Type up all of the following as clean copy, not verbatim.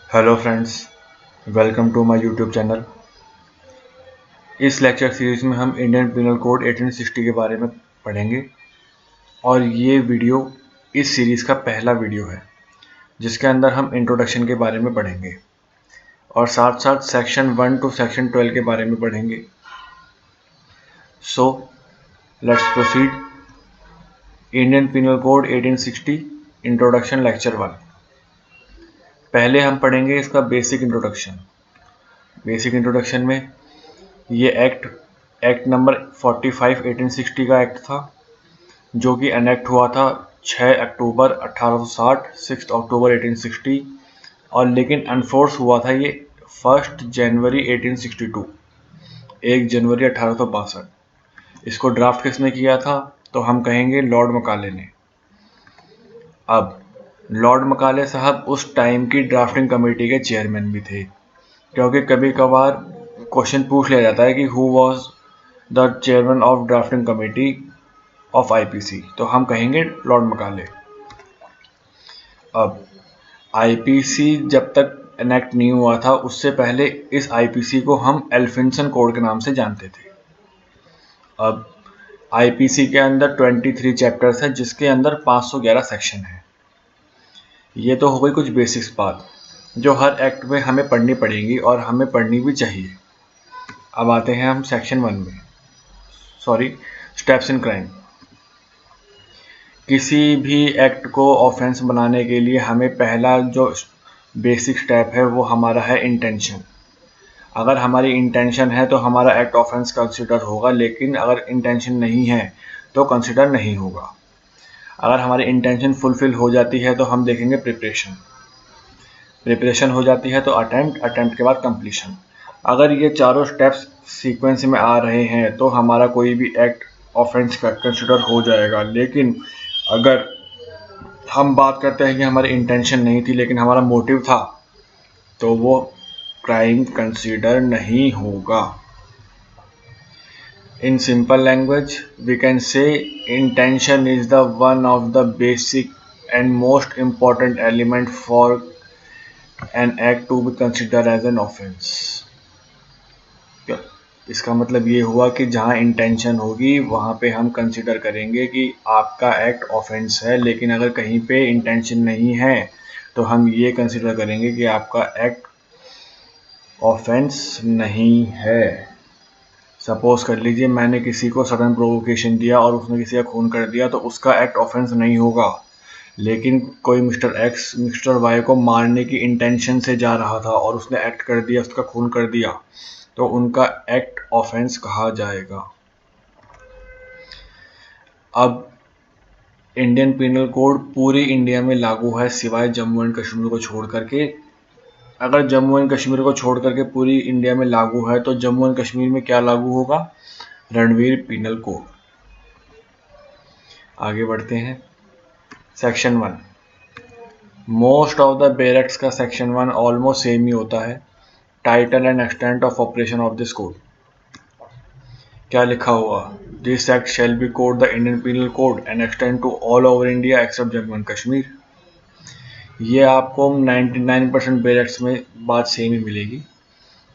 Hello friends, welcome to my YouTube channel. इस lecture series में हम इंडियन पिनल कोड 1860 के बारे में पढ़ेंगे और ये वीडियो इस सीरीज़ का पहला वीडियो है जिसके अंदर हम इंट्रोडक्शन के बारे में पढ़ेंगे और साथ साथ सेक्शन 1 टू सेक्शन 12 के बारे में पढ़ेंगे। So let's proceed. Indian penal code 1860 introduction lecture 1। पहले हम पढ़ेंगे इसका बेसिक इंट्रोडक्शन। बेसिक इंट्रोडक्शन में ये एक्ट नंबर 45 1860 का एक्ट था जो कि एनेक्ट हुआ था 6 अक्टूबर 1860, 6 अक्टूबर 1860 और लेकिन एनफोर्स हुआ था ये 1 जनवरी 1862, 1 जनवरी 1862। इसको ड्राफ्ट किसने किया था तो हम कहेंगे लॉर्ड मकाले ने। अब लॉर्ड मकाले साहब उस टाइम की ड्राफ्टिंग कमेटी के चेयरमैन भी थे, क्योंकि कभी कभार क्वेश्चन पूछ लिया जाता है कि who was the chairman of drafting committee of IPC, तो हम कहेंगे लॉर्ड मकाले। अब आईपीसी जब तक एनेक्ट नहीं हुआ था उससे पहले इस आईपीसी को हम एल्फिंसन कोड के नाम से जानते थे। अब आईपीसी के अंदर 23 चैप्टर्स हैं जिसके अंदर 511 सेक्शन है। ये तो हो गई कुछ बेसिक्स बात जो हर एक्ट में हमें पढ़नी पड़ेगी और हमें पढ़नी भी चाहिए। अब आते हैं हम सेक्शन 1 में, स्टेप्स इन क्राइम। किसी भी एक्ट को ऑफेंस बनाने के लिए हमें पहला जो बेसिक स्टेप है वो हमारा है इंटेंशन। अगर हमारी इंटेंशन है तो हमारा एक्ट ऑफेंस कंसिडर होगा, लेकिन अगर इंटेंशन नहीं है तो कंसिडर नहीं होगा। अगर हमारी इंटेंशन फुलफिल हो जाती है तो हम देखेंगे प्रिपरेशन हो जाती है तो अटेम्प्ट के बाद कंप्लीशन। अगर ये चारों स्टेप्स सीक्वेंस में आ रहे हैं तो हमारा कोई भी एक्ट ऑफेंस का कंसिडर हो जाएगा। लेकिन अगर हम बात करते हैं कि हमारी इंटेंशन नहीं थी लेकिन हमारा मोटिव था तो वो क्राइम कंसीडर नहीं होगा। In simple language, we can say intention is the one of the basic and most important element for an act to be considered as an offense. इसका मतलब ये हुआ कि जहाँ इंटेंशन होगी वहाँ पे हम कंसिडर करेंगे कि आपका एक्ट ऑफेंस है, लेकिन अगर कहीं पे इंटेंशन नहीं है तो हम ये कंसिडर करेंगे कि आपका एक्ट ऑफेंस नहीं है। सपोज कर लीजिए मैंने किसी को सडन प्रोवोकेशन दिया और उसने किसी का खून कर दिया तो उसका एक्ट ऑफेंस नहीं होगा, लेकिन कोई मिस्टर एक्स मिस्टर वाई को मारने की इंटेंशन से जा रहा था और उसने एक्ट कर दिया, उसका खून कर दिया, तो उनका एक्ट ऑफेंस कहा जाएगा। अब इंडियन पिनल कोड पूरी इंडिया में लागू है सिवाय जम्मू एंड कश्मीर को छोड़ करके। अगर जम्मू एंड कश्मीर को छोड़ करके पूरी इंडिया में लागू है तो जम्मू एंड कश्मीर में क्या लागू होगा? Ranbir penal code. आगे बढ़ते हैं। Section 1, most of the bare acts का सेक्शन 1 ऑलमोस्ट सेम ही होता है। Title and extent of operation of this code. क्या लिखा हुआ? This act shall be called the Indian penal code and extend to all over India except Jammu and Kashmir. ये आपको 99% barracks में बात सेम ही मिलेगी।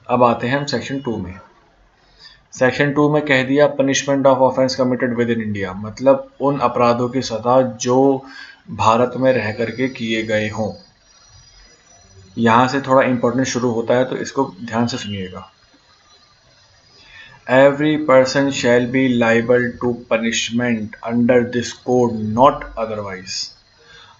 अब आते हैं हम सेक्शन 2 में। सेक्शन 2 में कह दिया punishment of offence committed within India, मतलब उन अपराधों की सजा जो भारत में रह करके किए गए हों। यहाँ से थोड़ा इंपॉर्टेंट शुरू होता है तो इसको ध्यान से सुनिएगा। Every person shall be liable to punishment under this code not otherwise,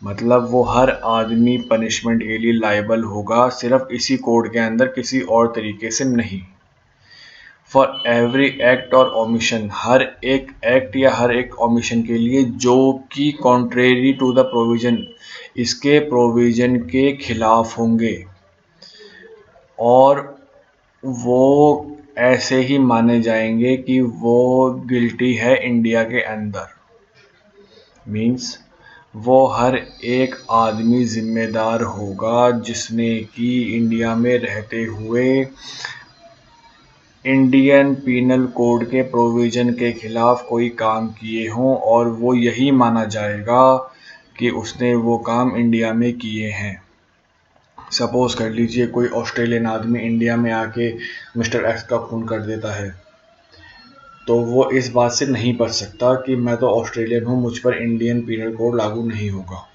मतलब वो हर आदमी पनिशमेंट के लिए लाइबल होगा सिर्फ इसी कोड के अंदर, किसी और तरीके से नहीं। फॉर एवरी एक्ट और ओमिशन, हर एक एक्ट या हर एक ओमिशन के लिए जो कि कॉन्ट्रेरी टू द प्रोविजन, इसके प्रोविजन के खिलाफ होंगे और वो ऐसे ही माने जाएंगे कि वो गिल्टी है इंडिया के अंदर। मीन्स वो हर एक आदमी जिम्मेदार होगा जिसने कि इंडिया में रहते हुए इंडियन पीनल कोड के प्रोविज़न के खिलाफ कोई काम किए हों और वो यही माना जाएगा कि उसने वो काम इंडिया में किए हैं। सपोज कर लीजिए कोई ऑस्ट्रेलियन आदमी इंडिया में आके मिस्टर एक्स का खून कर देता है, तो वो इस बात से नहीं बच सकता कि मैं तो ऑस्ट्रेलियन हूँ, मुझ पर इंडियन पीनल कोड लागू नहीं होगा।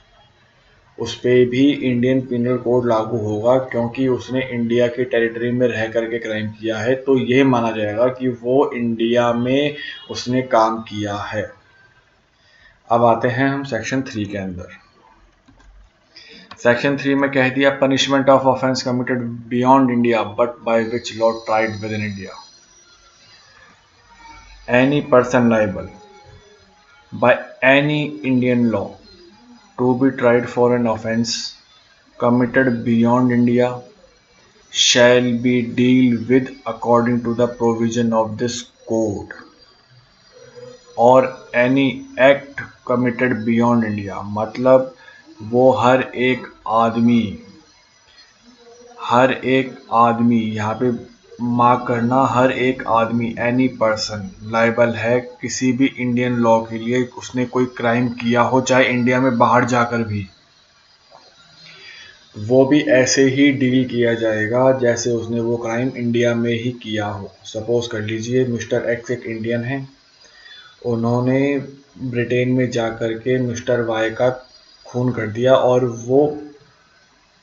उस पर भी इंडियन पीनल कोड लागू होगा, क्योंकि उसने इंडिया की टेरिटरी में रह करके क्राइम किया है, तो ये माना जाएगा कि वो इंडिया में उसने काम किया है। अब आते हैं हम सेक्शन 3 के अंदर। सेक्शन 3 में कह दिया punishment of offence committed beyond India but by which law tried with in India. Any person liable by any Indian law to be tried for an offence committed beyond India shall be dealt with according to the provision of this code or any act committed beyond India। मतलब वो हर एक आदमी यहाँ पे mark करना, हर एक आदमी any person liable है किसी भी इंडियन लॉ के लिए, उसने कोई क्राइम किया हो चाहे इंडिया में बाहर जाकर भी, वो भी ऐसे ही डील किया जाएगा जैसे उसने वो क्राइम इंडिया में ही किया हो। सपोज कर लीजिए मिस्टर एक्स एक इंडियन है, उन्होंने ब्रिटेन में जा कर के मिस्टर वाई का खून कर दिया और वो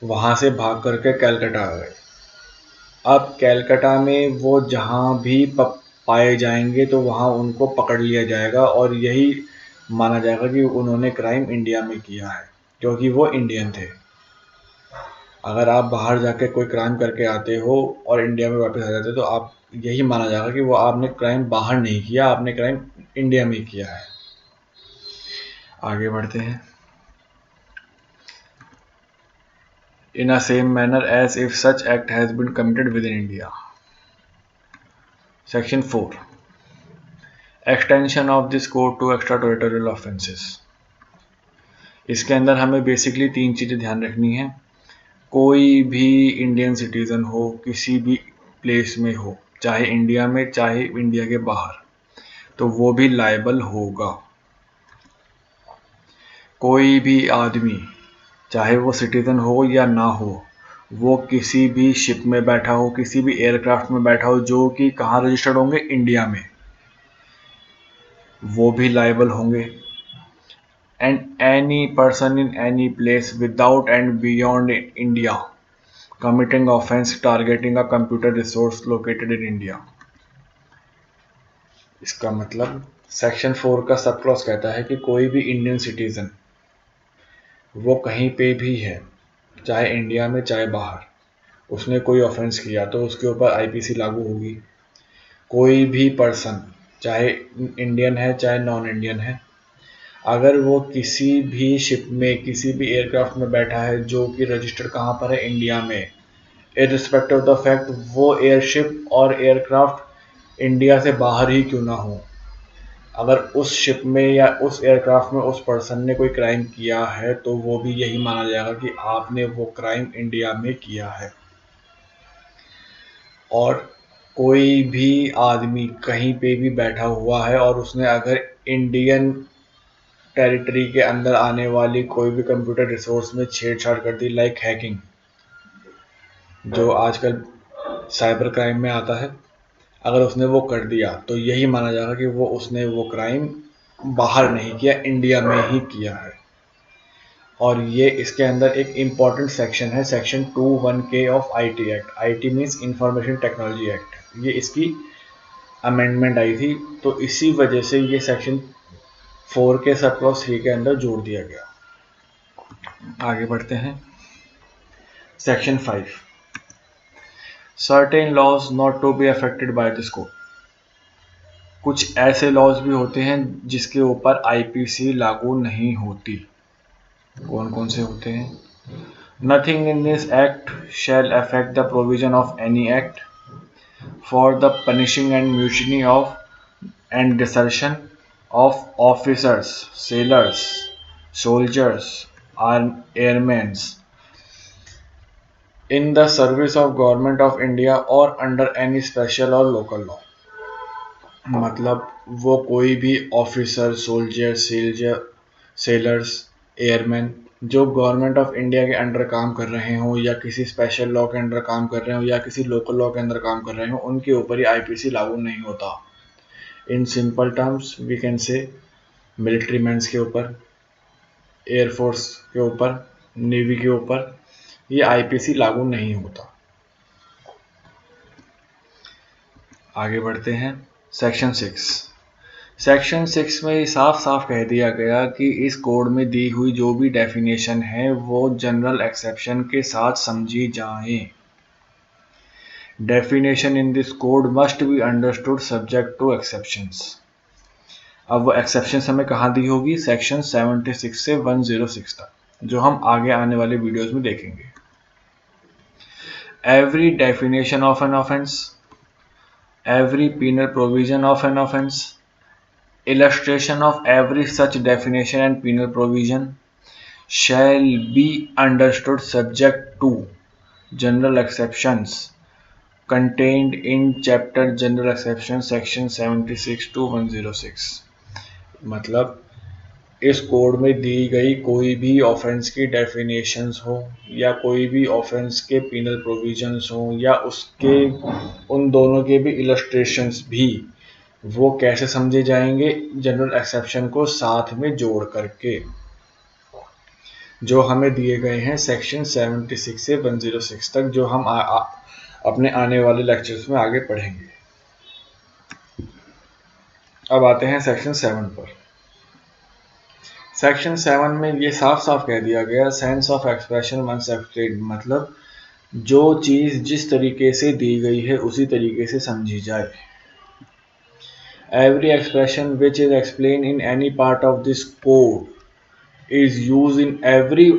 वहाँ से भाग करके कैलकाटा आ गए। अब कैलकाटा में वो जहाँ भी पाए जाएंगे तो वहाँ उनको पकड़ लिया जाएगा और यही माना जाएगा कि उन्होंने क्राइम इंडिया में किया है, क्योंकि वो इंडियन थे। अगर आप बाहर जाके कोई क्राइम करके आते हो और इंडिया में वापस आ जाते हो, तो आप यही माना जाएगा कि वो आपने क्राइम बाहर नहीं किया, आपने क्राइम इंडिया में किया है। आगे बढ़ते हैं। In a same manner as if such act has been committed within India. Section 4 extension of this code to extraterritorial offences. इसके अंदर हमें बेसिकली 3 चीज़ें ध्यान रखनी है। कोई भी इंडियन सिटीज़न हो, किसी भी प्लेस में हो, चाहे इंडिया में चाहे इंडिया के बाहर, तो वो भी लायबल होगा। कोई भी आदमी, चाहे वो सिटीज़न हो या ना हो, वो किसी भी शिप में बैठा हो, किसी भी एयरक्राफ्ट में बैठा हो जो कि कहाँ रजिस्टर्ड होंगे, इंडिया में, वो भी लायबल होंगे। And any person in any place without and beyond India committing offense targeting a computer resource located in India। इसका मतलब सेक्शन 4 का सब क्लॉज कहता है कि कोई भी इंडियन सिटीजन वो कहीं पे भी है, चाहे इंडिया में चाहे बाहर, उसने कोई ऑफेंस किया तो उसके ऊपर आईपीसी लागू होगी। कोई भी पर्सन, चाहे इंडियन है चाहे नॉन इंडियन है, अगर वो किसी भी शिप में किसी भी एयरक्राफ्ट में बैठा है जो कि रजिस्टर्ड कहाँ पर है, इंडिया में, इर्रिस्पेक्टिव ऑफ द फैक्ट वो एयरशिप और एयरक्राफ्ट इंडिया से बाहर ही क्यों ना हो, अगर उस शिप में या उस एयरक्राफ्ट में उस पर्सन ने कोई क्राइम किया है तो वो भी यही माना जाएगा कि आपने वो क्राइम इंडिया में किया है। और कोई भी आदमी कहीं पे भी बैठा हुआ है और उसने अगर इंडियन टेरिटरी के अंदर आने वाली कोई भी कंप्यूटर रिसोर्स में छेड़छाड़ कर दी, लाइक हैकिंग, जो आजकल साइबर क्राइम में आता है, अगर उसने वो कर दिया तो यही माना जाएगा कि उसने वो क्राइम बाहर नहीं किया, इंडिया में ही किया है। और ये इसके अंदर एक इम्पॉर्टेंट सेक्शन है, section 21K of IT act. IT means information technology act, ये इसकी अमेंडमेंट आई थी, तो इसी वजह से ये सेक्शन 4 के सब क्लॉज 3 के अंदर जोड़ दिया गया। आगे बढ़ते हैं। Section 5 certain laws not to be affected by this code. कुछ ऐसे लॉज भी होते हैं जिसके ऊपर आईपीसी लागू नहीं होती। कौन कौन से होते हैं? Nothing in this act shell affect the provision of any act for the punishing and mutiny of and desertion of officers, sellers, soldiers, airman in the service of government of India or under any special और local law। मतलब वो कोई भी officer, soldier, sellers, airman जो government of India के under काम कर रहे हों या किसी स्पेशल लॉ के अंडर काम कर रहे हों या किसी लोकल लॉ के अंदर काम कर रहे हों, उनके ऊपर ही आईपीसी लागू नहीं होता। In simple terms we can say military mans के ऊपर, एयरफोर्स के ऊपर, नेवी के ऊपर ये आईपीसी लागू नहीं होता। आगे बढ़ते हैं। सेक्शन 6। सेक्शन 6 में साफ साफ कह दिया गया कि इस कोड में दी हुई जो भी डेफिनेशन है वो जनरल एक्सेप्शन के साथ समझी जाए। Definition in this code must be understood subject to exceptions. अब वो एक्सेप्शंस हमें कहाँ दी होगी? सेक्शन 76 से 106 तक, जो हम आगे आने वाले वीडियोस में देखेंगे। Every definition of an offence, every penal provision of an offense, illustration of every such definition and penal provision shall be understood subject to general exceptions contained in chapter general exceptions section 76 to 106। मतलब इस code में दी गई कोई भी offence की definitions हो या कोई भी ऑफेंस के पीनल प्रोविजंस हो या उसके उन दोनों के भी इलस्ट्रेशंस भी, वो कैसे समझे जाएंगे? जनरल एक्सेप्शन को साथ में जोड़ करके, जो हमें दिए गए हैं सेक्शन 76 से 106 तक, जो हम अपने आने वाले लेक्चर्स में आगे पढ़ेंगे। अब आते हैं सेक्शन 7 पर। सेक्शन 7 में ये साफ साफ कह दिया गया, sense of expression once explained, मतलब जो चीज़ जिस तरीके से दी गई है उसी तरीके से समझी जाए। Every expression which is explain in any part of this code is use in every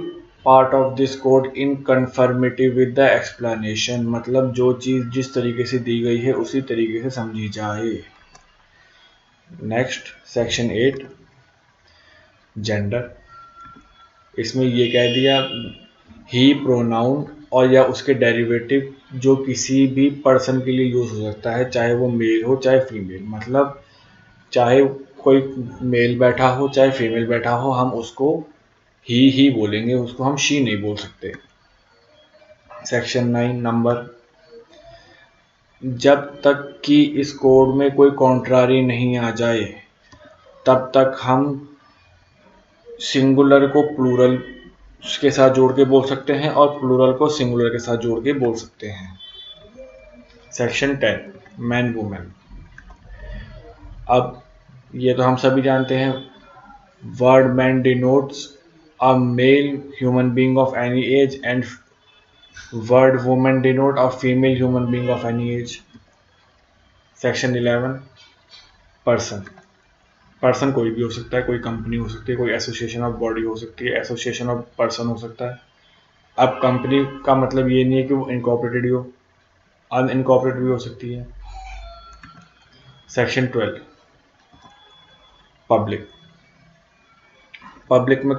part of this code in conformity with the explanation, मतलब जो चीज़ जिस तरीके से दी गई है उसी तरीके से समझी जाए। Next section 8 gender. इसमें ये कह दिया ही प्रोनाउन और या उसके डेरिवेटिव जो किसी भी पर्सन के लिए यूज हो सकता है, चाहे वो मेल हो चाहे फीमेल, मतलब चाहे कोई मेल बैठा हो चाहे फीमेल बैठा हो, हम उसको ही बोलेंगे, उसको हम शी नहीं बोल सकते। Section 9 number. जब तक कि इस कोड में कोई कॉन्ट्रारी नहीं आ जाए तब तक हम सिंगुलर को प्लूरल के साथ जोड़ के बोल सकते हैं और प्लूरल को सिंगुलर के साथ जोड़ के बोल सकते हैं। Section 10 man women. अब ये तो हम सभी जानते हैं, word man denotes a male human being of any age and word women denote a female human being of any age. Section 11 person. Person कोई भी हो सकता है, कोई कंपनी हो सकती है, कोई एसोसिएशन ऑफ बॉडी हो सकती है, एसोसिएशन ऑफ पर्सन हो सकता है। अब कंपनी का मतलब ये नहीं है कि वो इनकॉर्पोरेटेड ही हो, अनइनकॉर्पोरेटेड भी हो सकती है। Section 12 public. पब्लिक में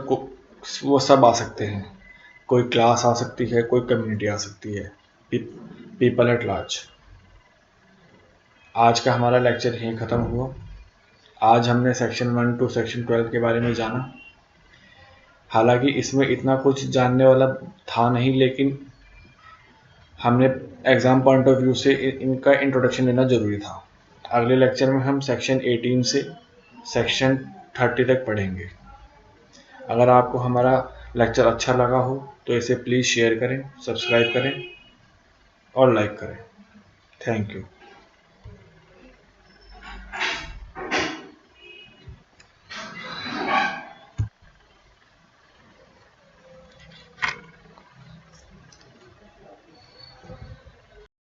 वो सब आ सकते हैं, कोई क्लास आ सकती है, कोई कम्युनिटी आ सकती है, पीपल एट लार्ज। आज का हमारा लेक्चर यहीं ख़त्म हुआ। आज हमने सेक्शन 1 to सेक्शन 12 के बारे में जाना। हालांकि इसमें इतना कुछ जानने वाला था नहीं, लेकिन हमने एग्ज़ाम पॉइंट ऑफ व्यू से इनका इंट्रोडक्शन लेना ज़रूरी था। अगले लेक्चर में हम सेक्शन 18 से सेक्शन 30 तक पढ़ेंगे। अगर आपको हमारा लेक्चर अच्छा लगा हो तो इसे प्लीज़ शेयर करें, सब्सक्राइब करें और लाइक करें। Thank you.